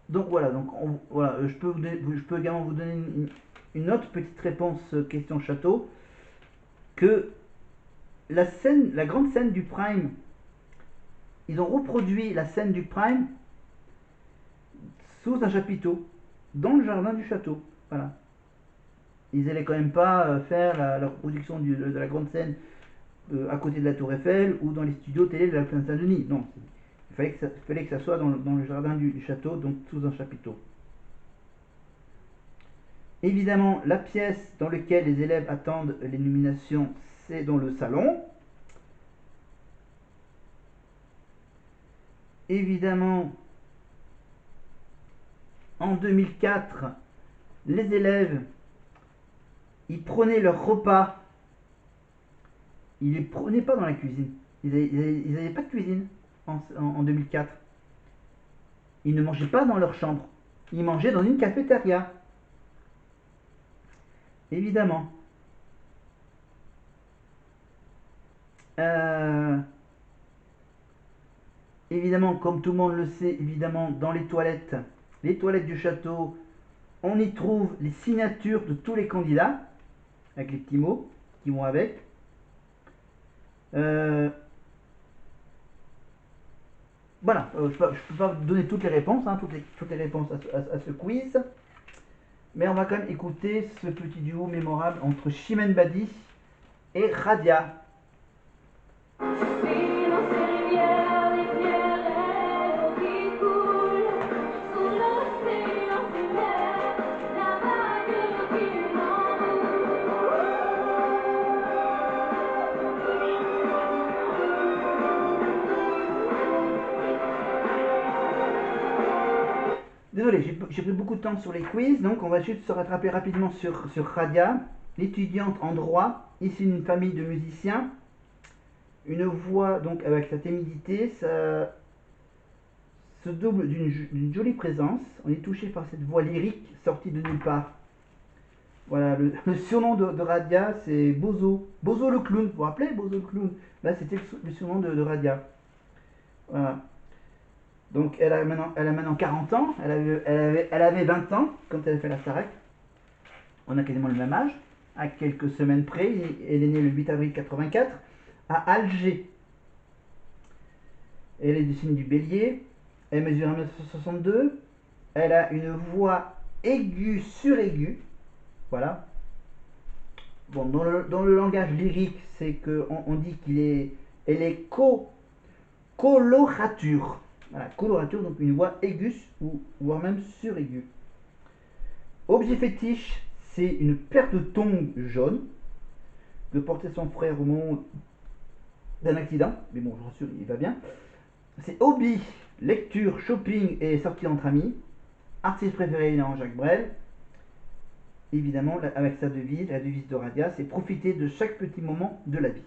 Donc voilà, voilà, je peux également vous donner une autre petite réponse question château, que la grande scène du Prime, ils ont reproduit la scène du Prime sous un chapiteau, dans le jardin du château. Voilà. Ils n'allaient quand même pas faire la reproduction de la grande scène à côté de la Tour Eiffel ou dans les studios télé de la plaine Saint-Denis. Non, fallait que ça soit dans le jardin du château, donc sous un chapiteau. Évidemment, la pièce dans laquelle les élèves attendent l'élimination, c'est dans le salon. Évidemment, en 2004, les élèves, ils prenaient leur repas, ils ne les prenaient pas dans la cuisine. Ils n'avaient pas de cuisine en 2004. Ils ne mangeaient pas dans leur chambre. Ils mangeaient dans une cafétéria. Évidemment. Euh, Évidemment, comme tout le monde le sait, évidemment, dans les toilettes du château, on y trouve les signatures de tous les candidats, avec les petits mots qui vont avec. Euh, voilà, je ne peux pas vous donner toutes les réponses, hein, toutes les réponses à ce quiz, mais on va quand même écouter ce petit duo mémorable entre Chimène Badi et Radia. Désolé, j'ai pris beaucoup de temps sur les quiz, donc on va juste se rattraper rapidement sur Radia, l'étudiante en droit, issue d'une famille de musiciens, une voix donc avec sa timidité, ça se double d'une jolie présence. On est touché par cette voix lyrique sortie de nulle part. Voilà, le surnom de Radia, c'est Bozo. Bozo le clown, vous vous rappelez Bozo le clown? Là, c'était le surnom de Radia. Voilà. Donc, elle a maintenant 40 ans. Elle avait 20 ans quand elle a fait la Starac. On a quasiment le même âge. À quelques semaines près, elle est née le 8 avril 84 à Alger. Elle est du signe du bélier. Elle mesure 1,62 m. Elle a une voix aiguë sur aiguë. Voilà. Bon, dans le langage lyrique, c'est qu'on dit elle est colorature. Voilà, colorature, donc une voix aiguë ou voire même sur aiguë. Objet fétiche, c'est une paire de tongs jaunes que portait son frère au moment d'un accident. Mais bon, je vous rassure, il va bien. C'est hobby, lecture, shopping et sortie entre amis. Artiste préféré, il est en Jacques Brel. Évidemment, avec sa devise, la devise de Radia, c'est profiter de chaque petit moment de la vie.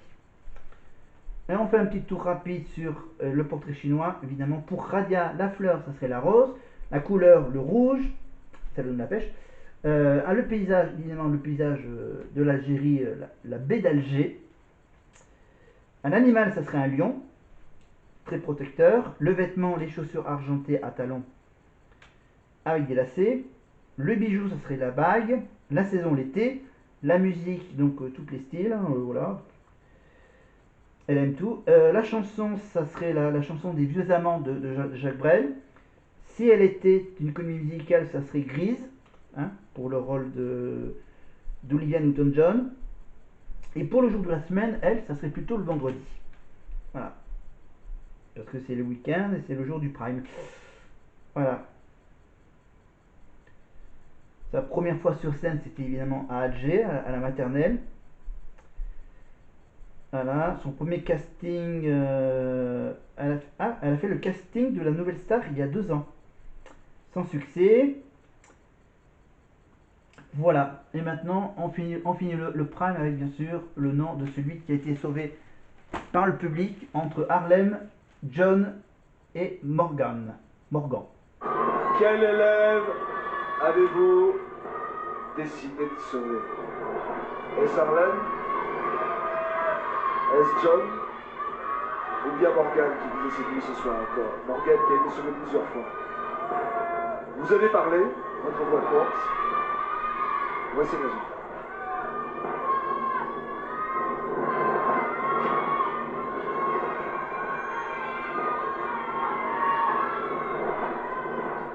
Et on fait un petit tour rapide sur le portrait chinois. Évidemment, pour Radia, la fleur, ça serait la rose. La couleur, le rouge, ça donne la pêche. Le paysage, évidemment, le paysage de l'Algérie, la baie d'Alger. Un animal, ça serait un lion, très protecteur. Le vêtement, les chaussures argentées à talons avec des lacets. Le bijou, ça serait la bague. La saison, l'été. La musique, donc tous les styles, hein, voilà. Elle aime tout. La chanson, ça serait la chanson des vieux amants de Jacques Brel. Si elle était une comédie musicale, ça serait Grise, hein, pour le rôle d'Olivia Newton-John. Et pour le jour de la semaine, elle, ça serait plutôt le vendredi. Voilà. Parce que c'est le week-end et c'est le jour du prime. Voilà. Sa première fois sur scène, c'était évidemment à Alger, à la maternelle. Voilà, son premier casting. Elle a fait le casting de la Nouvelle Star il y a 2 ans. Sans succès. Voilà, et maintenant on finit le prime avec bien sûr le nom de celui qui a été sauvé par le public entre Harlem, John et Morgan. Morgan. Quel élève avez-vous décidé de sauver? Est-ce Harlem? Est-ce John? Ou bien Morgan qui vous a séduit ce soir encore? Morgan qui a été sauvé plusieurs fois. Vous avez parlé, votre voix courte. Voici le résultat.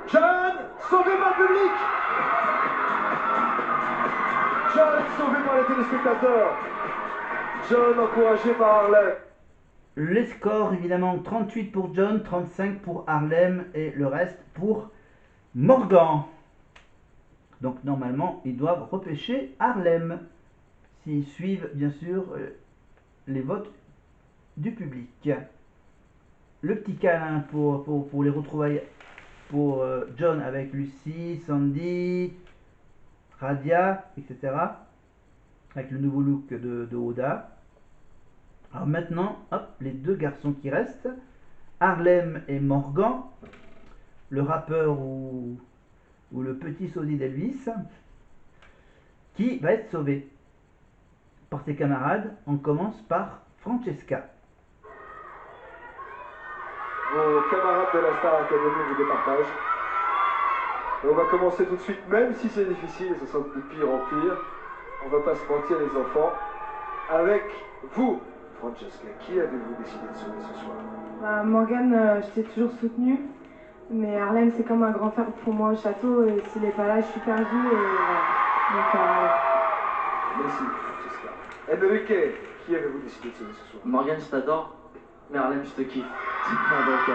John, sauvé par le public. John, sauvé par les téléspectateurs. John, encouragé par Harlem. Les scores, évidemment, 38 pour John, 35 pour Harlem et le reste pour Morgan. Donc normalement, ils doivent repêcher Harlem, s'ils suivent bien sûr les votes du public. Le petit câlin pour les retrouvailles pour John avec Lucy, Sandy, Radia, etc. Avec le nouveau look de Oda. Alors maintenant, hop, les deux garçons qui restent, Harlem et Morgan, le rappeur ou le petit sosie d'Elvis, qui va être sauvé par ses camarades. On commence par Francesca. Vos camarades de la Star Academy vous départagent. Et on va commencer tout de suite, même si c'est difficile, et ce sera de pire en pire. On va pas se mentir les enfants. Avec vous, Francesca, qui avez-vous décidé de sauver ce soir? Bah, Morgane, je t'ai toujours soutenue. Mais Harlem, c'est comme un grand frère pour moi au château. Et s'il n'est pas là, je suis perdue. Et voilà. Donc, Merci, Francesca. Enrique, qui avez-vous décidé de sauver ce soir? Morgane, je t'adore, mais Harlem, je te kiffe. Donc,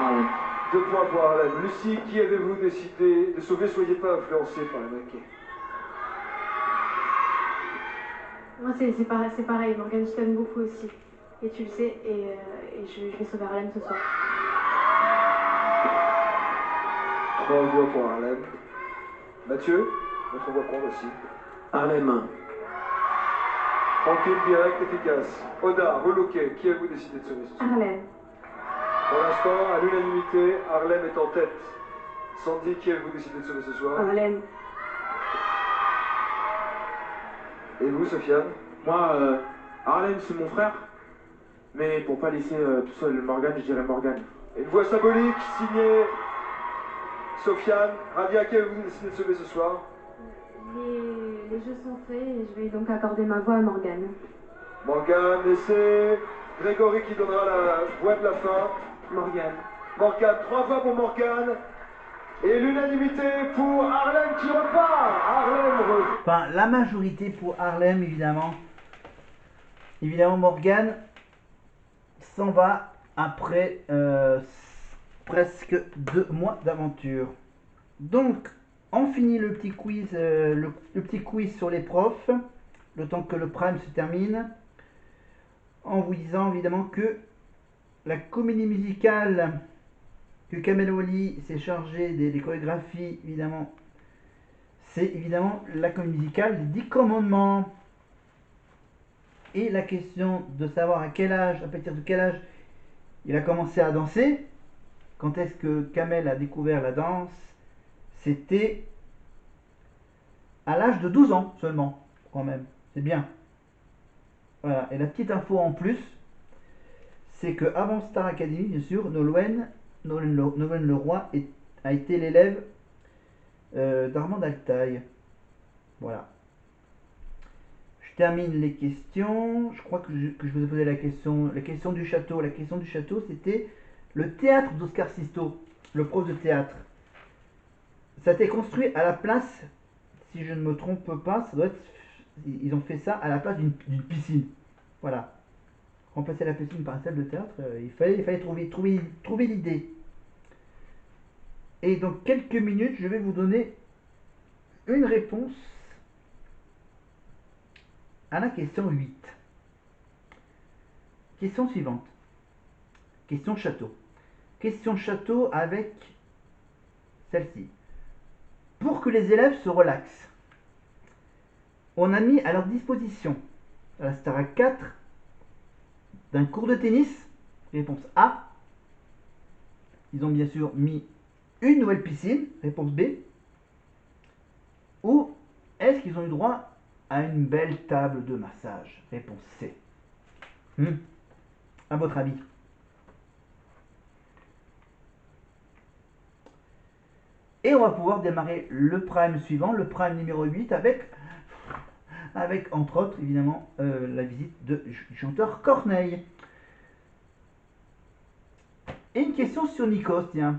Harlem. 2 points pour Harlem. Lucie, qui avez-vous décidé de sauver? Soyez pas influencé par Enrique. Moi, c'est pareil. Morgane, je t'aime beaucoup aussi. Et tu le sais. Et je vais sauver Harlem ce soir. 3 voix pour Harlem. Mathieu, votre voix compte aussi. Harlem. Tranquille, direct, efficace. Oda, reloqué, qui avez-vous décidé de sauver ce soir? Harlem. Pour l'instant, à l'unanimité, Harlem est en tête. Sandy, qui avez-vous décidé de sauver ce soir? Harlem. Et vous, Sofiane? Moi, Harlem, c'est mon frère. Mais pour pas laisser tout seul Morgane, je dirais Morgane. Une voix symbolique signée Sofiane. Radia, qui avez-vous décidé de sauver ce soir? Les jeux sont faits et je vais donc accorder ma voix à Morgane. Morgane, et c'est Grégory qui donnera la voix de la fin. Morgane. Morgane, 3 voix pour Morgane. Et l'unanimité pour Harlem qui repart. Harlem Enfin, la majorité pour Harlem, évidemment. Évidemment, Morgane s'en va après presque 2 mois d'aventure. Donc, on finit le petit quiz, le petit quiz sur les profs, le temps que le prime se termine, en vous disant évidemment que la comédie musicale que Kamel Wally s'est chargé des chorégraphies, évidemment, c'est évidemment la comédie musicale des 10 commandements. Et la question de savoir à quel âge, à partir de quel âge il a commencé à danser, quand est-ce que Kamel a découvert la danse, c'était à l'âge de 12 ans seulement, quand même. C'est bien. Voilà. Et la petite info en plus, c'est que avant Star Academy, bien sûr, Nolwenn Leroy a été l'élève d'Armand Altaï. Voilà. Je termine les questions. Je crois que je vous ai posé la question du château. La question du château, c'était le théâtre d'Oscar Sisto, le prof de théâtre. Ça a été construit à la place, si je ne me trompe pas, ça doit être, ils ont fait ça à la place d'une piscine. Voilà. Remplacer la piscine par une salle de théâtre, il fallait trouver l'idée. Et dans quelques minutes, je vais vous donner une réponse à la question 8. Question suivante. Question château. Question château avec celle-ci. Pour que les élèves se relaxent, on a mis à leur disposition, à la Starac 4, d'un cours de tennis. Réponse A. Ils ont bien sûr mis une nouvelle piscine. Réponse B. Ou est-ce qu'ils ont eu droit à une belle table de massage? Réponse C. À votre avis? Et on va pouvoir démarrer le prime suivant, le prime numéro 8, avec entre autres, évidemment, la visite du chanteur Corneille. Et une question sur Nikos, tiens.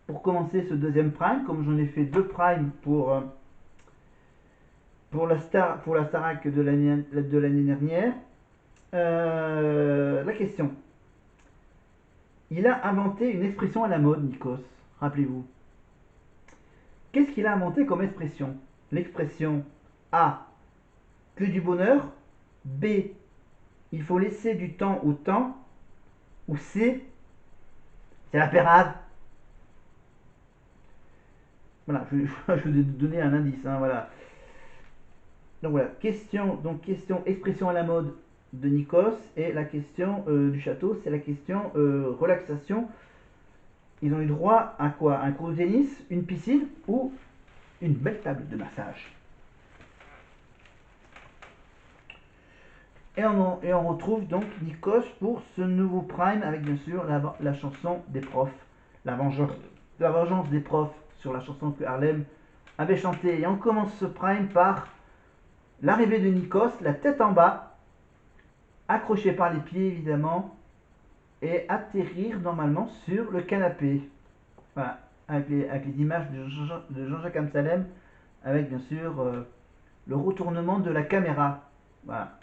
Pour commencer ce deuxième prime, comme j'en ai fait 2 primes pour la Starac de l'année dernière, la question. Il a inventé une expression à la mode, Nikos, rappelez-vous. Qu'est-ce qu'il a inventé comme expression? L'expression A, que du bonheur, B, il faut laisser du temps au temps, ou C, c'est la pérade. Voilà, je vous ai donné un indice, hein, voilà. Donc voilà, question expression à la mode de Nikos, et la question du château, c'est la question relaxation. Ils ont eu droit à quoi? Un court de tennis, une piscine ou une belle table de massage. Et on retrouve donc Nikos pour ce nouveau prime avec bien sûr la chanson des profs, la vengeance des profs sur la chanson que Harlem avait chantée. Et on commence ce prime par l'arrivée de Nikos, la tête en bas, accroché par les pieds évidemment, et atterrir normalement sur le canapé. Voilà, avec les images de Jean-Jacques Amsalem, avec bien sûr le retournement de la caméra. Voilà.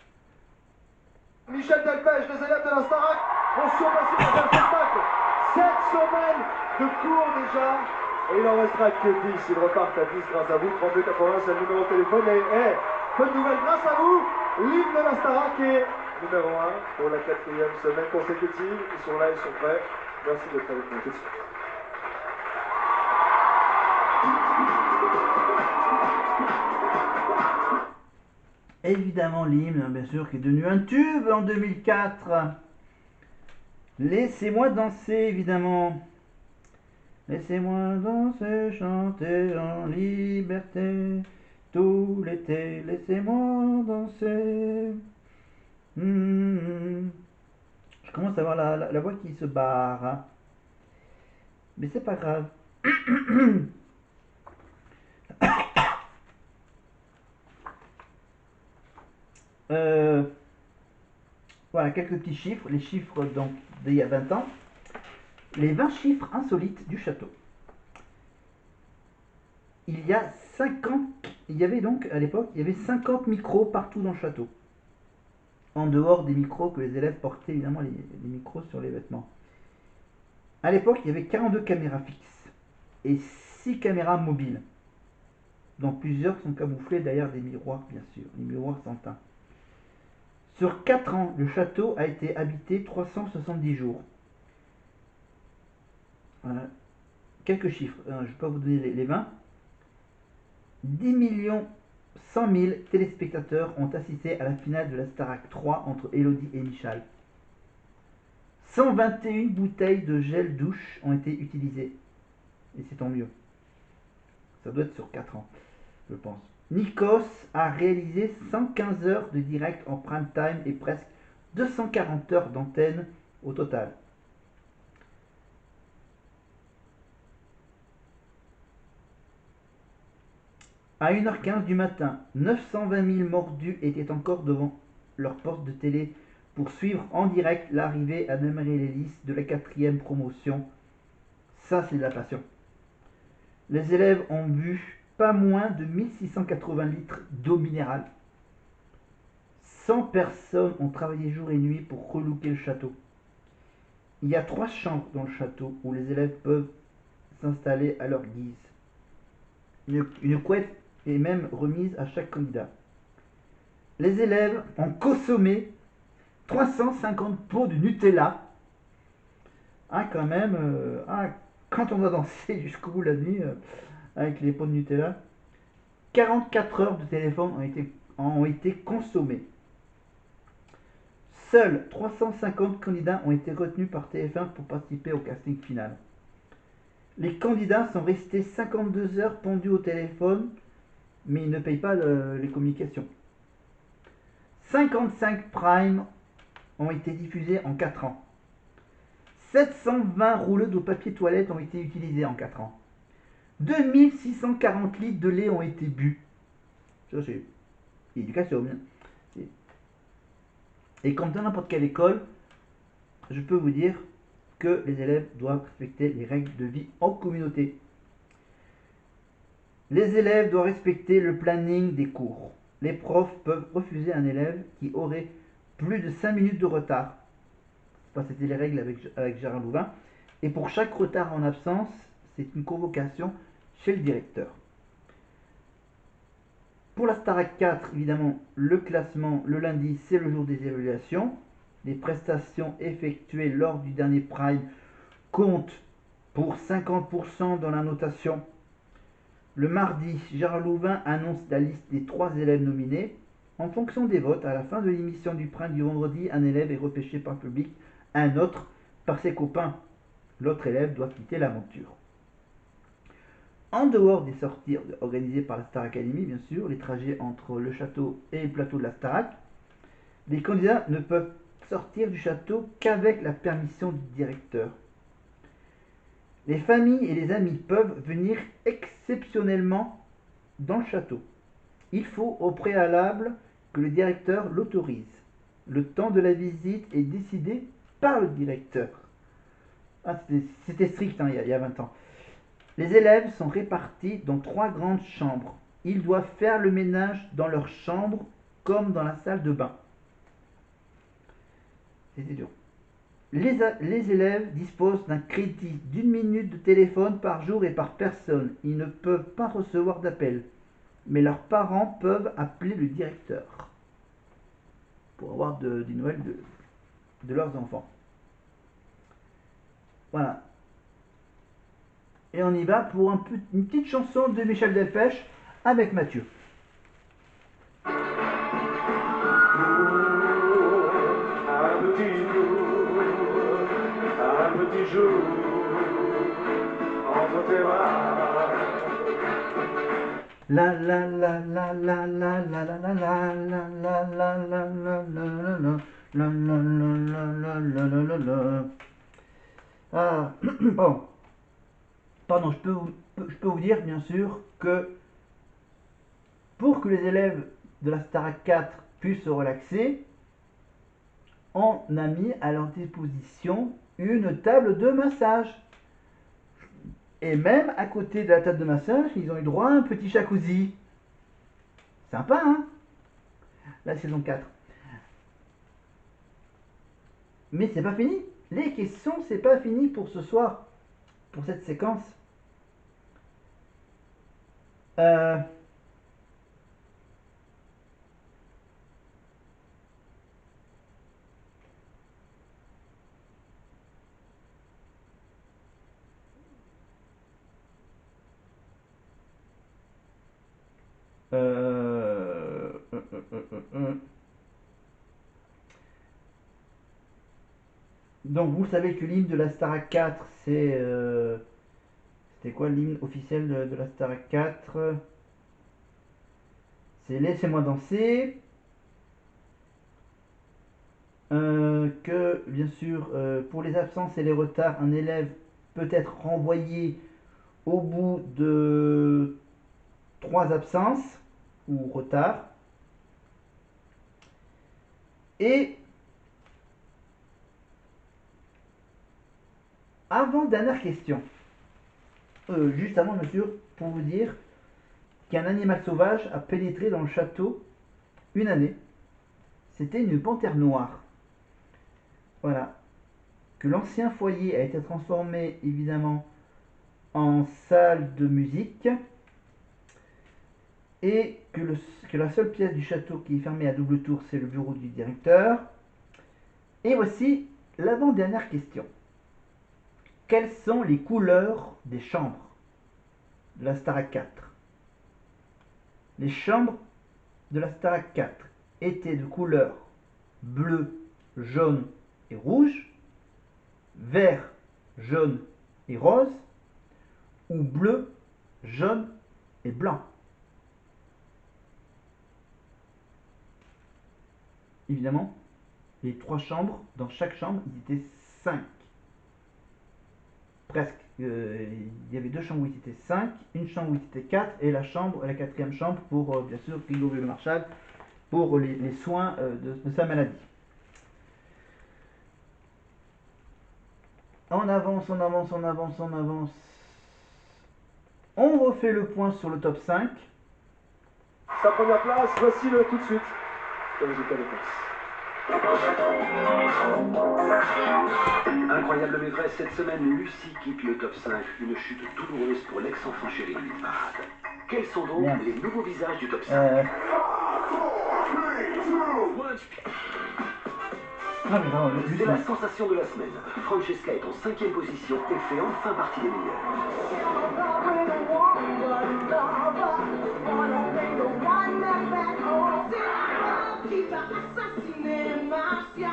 Michel Delpech, les élèves de la Starac vont surpasser le spectacle. 7 semaines de cours déjà. Et il n'en restera que 10. Ils repartent à 10 grâce à vous. 3280, c'est le numéro de téléphone. Et bonne nouvelle, grâce à vous, l'hymne de la Starac est numéro 1 pour la 4e semaine consécutive. Ils sont là, ils sont prêts. Merci d'être avec nous tout de suite. Évidemment l'hymne, bien sûr, qui est devenu un tube en 2004. Laissez-moi danser, évidemment. Laissez-moi danser, chanter en liberté. Tout l'été, laissez-moi danser. Je commence à avoir la voix qui se barre, hein. Mais c'est pas grave. Voilà quelques petits chiffres, les chiffres donc d'il y a 20 ans, les 20 chiffres insolites du château. Il y avait donc à l'époque, il y avait 50 micros partout dans le château. En dehors des micros que les élèves portaient, évidemment les micros sur les vêtements. À l'époque, il y avait 42 caméras fixes et 6 caméras mobiles, dont plusieurs sont camouflées derrière des miroirs, bien sûr, les miroirs sans teint. Sur 4 ans, le château a été habité 370 jours. Quelques chiffres, je ne vais pas vous donner les 20. 10 100 000 téléspectateurs ont assisté à la finale de la Starac 3 entre Elodie et Michal. 121 bouteilles de gel douche ont été utilisées. Et c'est tant mieux. Ça doit être sur 4 ans, je pense. Nikos a réalisé 115 heures de direct en prime time et presque 240 heures d'antenne au total. À 1h15 du matin, 920 000 mordus étaient encore devant leur poste de télé pour suivre en direct l'arrivée à Nemery-les-Lys de la 4e promotion. Ça, c'est de la passion. Les élèves ont bu pas moins de 1680 litres d'eau minérale. 100 personnes ont travaillé jour et nuit pour relooker le château. Il y a 3 chambres dans le château où les élèves peuvent s'installer à leur guise. Une couette est même remise à chaque candidat. Les élèves ont consommé 350 pots de Nutella. Ah, quand même, quand on va danser jusqu'au bout la nuit avec les pots de Nutella, 44 heures de téléphone ont été consommées. Seuls 350 candidats ont été retenus par TF1 pour participer au casting final. Les candidats sont restés 52 heures pendus au téléphone, mais ils ne payent pas les communications. 55 primes ont été diffusés en 4 ans. 720 rouleux de papier toilette ont été utilisés en 4 ans. 2640 litres de lait ont été bu. Ça, c'est éducation. Hein. Et comme dans n'importe quelle école, je peux vous dire que les élèves doivent respecter les règles de vie en communauté. Les élèves doivent respecter le planning des cours. Les profs peuvent refuser un élève qui aurait plus de 5 minutes de retard. C'était les règles avec Gérard Louvain. Et pour chaque retard en absence, c'est une convocation chez le directeur. Pour la Starac 4, évidemment, le classement, le lundi, c'est le jour des évaluations. Les prestations effectuées lors du dernier Prime comptent pour 50% dans la notation. Le mardi, Gérard Louvain annonce la liste des 3 élèves nominés. En fonction des votes, à la fin de l'émission du Prime du vendredi, un élève est repêché par le public, un autre par ses copains. L'autre élève doit quitter l'aventure. En dehors des sorties organisées par la Star Academy, bien sûr, les trajets entre le château et le plateau de la Starac, les candidats ne peuvent sortir du château qu'avec la permission du directeur. Les familles et les amis peuvent venir exceptionnellement dans le château. Il faut au préalable que le directeur l'autorise. Le temps de la visite est décidé par le directeur. Ah, c'était strict hein, il y a 20 ans. Les élèves sont répartis dans 3 grandes chambres. Ils doivent faire le ménage dans leur chambre comme dans la salle de bain. C'était dur. Les élèves disposent d'un crédit d'1 minute de téléphone par jour et par personne. Ils ne peuvent pas recevoir d'appel, mais leurs parents peuvent appeler le directeur pour avoir des nouvelles de leurs enfants. Voilà. Et on y va pour une petite chanson de Michel Delpech avec Mathieu. Un petit jour, entre tes bras. La la la la la la la la la la la la la la la la la. Ah, bon. Pardon, je peux vous dire bien sûr que pour que les élèves de la Starac 4 puissent se relaxer, on a mis à leur disposition une table de massage. Et même à côté de la table de massage, ils ont eu droit à un petit jacuzzi. Sympa, hein? La saison 4. Mais c'est pas fini. Les questions, c'est pas fini pour ce soir. Pour cette séquence. Donc vous savez que l'hymne de la Starac 4, c'était quoi l'hymne officiel de la Starac 4? C'est Laissez-moi danser. Que bien sûr, pour les absences et les retards, un élève peut être renvoyé au bout de 3 absences ou retards. Et avant-dernière question. Juste avant, monsieur, pour vous dire qu'un animal sauvage a pénétré dans le château une année. C'était une panthère noire. Voilà. Que l'ancien foyer a été transformé évidemment en salle de musique. Et que la seule pièce du château qui est fermée à double tour, c'est le bureau du directeur. Et voici l'avant-dernière question. Quelles sont les couleurs des chambres de la Starac 4? Les chambres de la Starac 4 étaient de couleur bleu, jaune et rouge, vert, jaune et rose, ou bleu, jaune et blanc. Évidemment, les 3 chambres, dans chaque chambre, ils étaient 5. Presque. Il y avait 2 chambres où ils étaient 5, une chambre où ils étaient 4 et la 4e chambre pour, bien sûr, Grégory Le Marchal pour les soins de sa maladie. On avance, on avance, on avance, on avance. On refait le point sur le top 5. Sa première place, voici-le tout de suite. Le résultat des courses. Incroyable maîtresse, cette semaine, Lucie quitte le top 5. Une chute douloureuse pour l'ex-enfant chéri de l'Hit-Parade. Quels sont donc les nouveaux visages du top 5 C'est la sensation de la semaine. Francesca est en 5e position et fait enfin partie des meilleurs.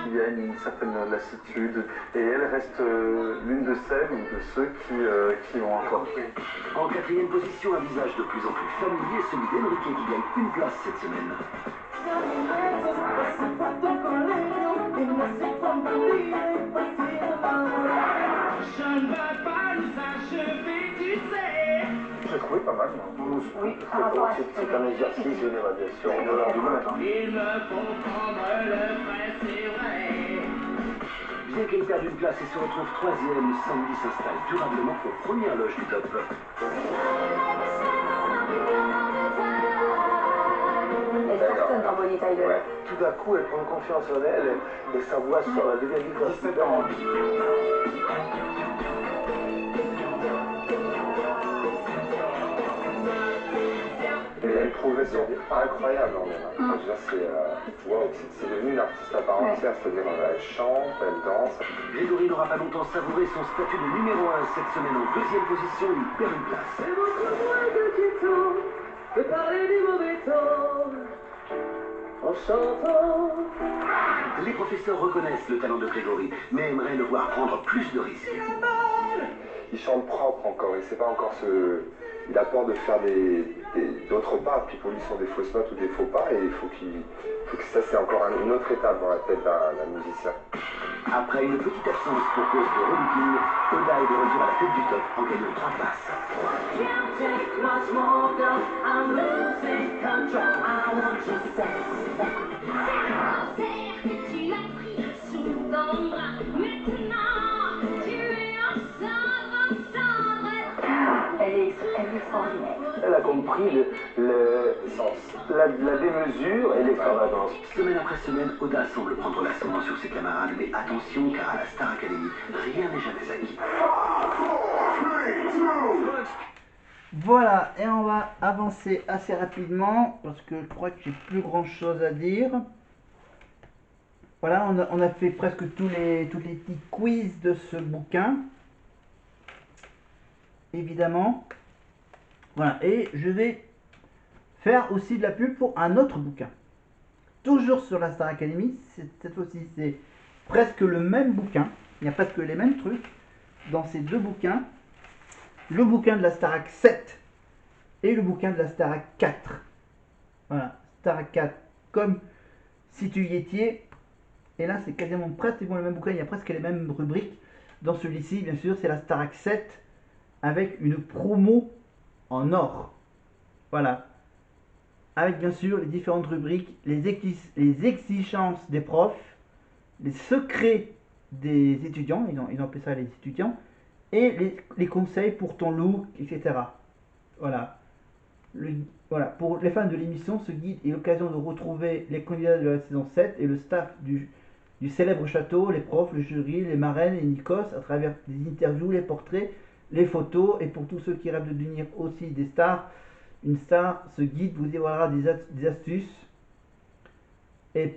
Il y a une certaine lassitude et elle reste l'une de celles ou de ceux qui ont encore. En 4e position, un visage de plus en plus familier, celui d'Enrique qui gagne une place cette semaine. J'ai trouvé pas mal. Oui, c'est un exercice, une évaluation. Il me faut prendre le vrai, c'est vrai. Bien qu'elle perde une place et se retrouve 3e, Sandy s'installe durablement aux premières loges du top. Ouais. Tout d'un coup, elle prend confiance en elle et sa voix devient différente. Et il y a une progression incroyable en elle. C'est devenu une artiste à part entière, c'est-à-dire elle chante, elle danse. Grégory n'aura pas longtemps savouré son statut de numéro 1 cette semaine en 2e position, il perd une place. C'est votre voix de tuto, de parler du mauvais temps, en chantant. Les professeurs reconnaissent le talent de Grégory, mais aimeraient le voir prendre plus de risques. Il chante propre encore, il sait pas encore il a peur de faire d'autres pas, puis pour lui ce sont des fausses notes ou des faux pas, et il faut que ça c'est encore une autre étape dans la tête d'un musicien. Après une petite absence pour cause de relooping, Oda est de retour à la tête du top en gagnant 3 places. Elle est extraordinaire. Elle a compris la démesure et l'extravagance. Semaine après semaine, Oda semble prendre l'ascendant sur ses camarades, mais attention car à la Star Academy, rien n'est jamais acquis. Voilà, et on va avancer assez rapidement parce que je crois que j'ai plus grand chose à dire. Voilà, on a fait presque tous les petits quiz de ce bouquin. Évidemment. Voilà, et je vais faire aussi de la pub pour un autre bouquin. Toujours sur la Star Academy, cette fois-ci c'est presque le même bouquin. Il y a presque les mêmes trucs dans ces deux bouquins. Le bouquin de la Starac 7 et le bouquin de la Starac 4. Voilà, Starac 4 comme si tu y étais. Et là c'est quasiment pratiquement le même bouquin, il y a presque les mêmes rubriques. Dans celui-ci, bien sûr, c'est la Starac 7 avec une promo en or. Voilà. Avec bien sûr les différentes rubriques, les exigences des profs, les secrets des étudiants, ils ont appelé ça les étudiants, et les conseils pour ton look, etc. Voilà. Voilà. Pour les fans de l'émission, ce guide est l'occasion de retrouver les candidats de la saison 7 et le staff du célèbre château, les profs, le jury, les marraines et Nikos, à travers des interviews, les portraits, les photos, et pour tous ceux qui rêvent de devenir aussi des stars, une star, ce guide vous dévoilera des astuces et